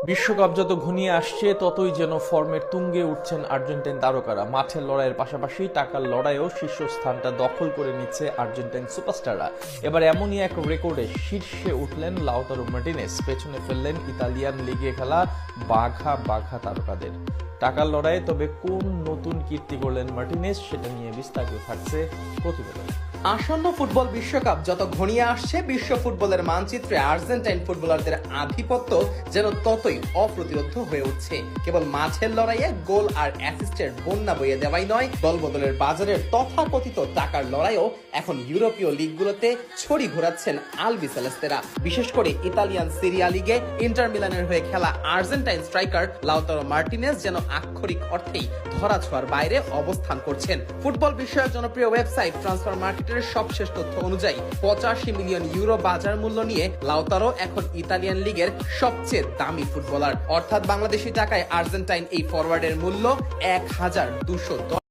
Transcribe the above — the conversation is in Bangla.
বিশ্বকাপ যত ঘনিয়ে আসছে ততই যেন ফর্মের তুঙ্গে উঠছেন আর্জেন্টাইন তারকারা। মাঠের লড়াইয়ের পাশাপাশি টাকার লড়াইয়েও শীর্ষস্থানটা দখল করে নিচ্ছে আর্জেন্টাইন সুপারস্টাররা। এবার এমনই এক রেকর্ডে শীর্ষে উঠলেন লাউতারো মার্টিনেজ, পেছনে ফেললেন ইতালিয়ান লিগে খেলা বাঘা বাঘা তারকাদের। টাকার লড়াইয়ে তবে কোন নতুন কীর্তি করলেন মার্টিনেজ, সেটা নিয়ে বিস্তারিত থাকছে প্রতিবেদনে। আসন্ন ফুটবল বিশ্বকাপ যত ঘনিয়ে আসছে, বিশ্ব ফুটবলের মানচিত্রে আর্জেন্টাইন ফুটবলারদের আধিপত্য যেন ততই অপ্রতিরোধ্য হয়ে উঠছে। কেবল মাঠের লড়াইয়ে গোল আর অ্যাসিস্টের বন্যা বইয়ে দেওয়াই নয়, দলবদলের বাজারের তথাকথিত টাকার লড়াইও এখন ইউরোপীয় লিগগুলোতে ছড়ি ঘোরাচ্ছেন আলবিসেলেস্তেরা। বিশেষ করে ইতালিয়ান সিরিয়া লিগে ইন্টার মিলানের হয়ে খেলা আর্জেন্টাইন স্ট্রাইকার লাউতারো মার্টিনেজ যেন আক্ষরিক অর্থেই ধরাছোঁয়ার বাইরে অবস্থান করছেন। ফুটবল বিষয়ক জনপ্রিয় ওয়েবসাইট ট্রান্সফার মার্কেটের সবশেষ তথ্য অনুযায়ী 85 মিলিয়ন ইউরো বাজার মূল্য নিয়ে লাউতারো এখন ইতালিয়ান লিগের সবচেয়ে দামি ফুটবলার। অর্থাৎ বাংলাদেশি টাকায় আর্জেন্টাইন এই ফরওয়ার্ডের মূল্য 1210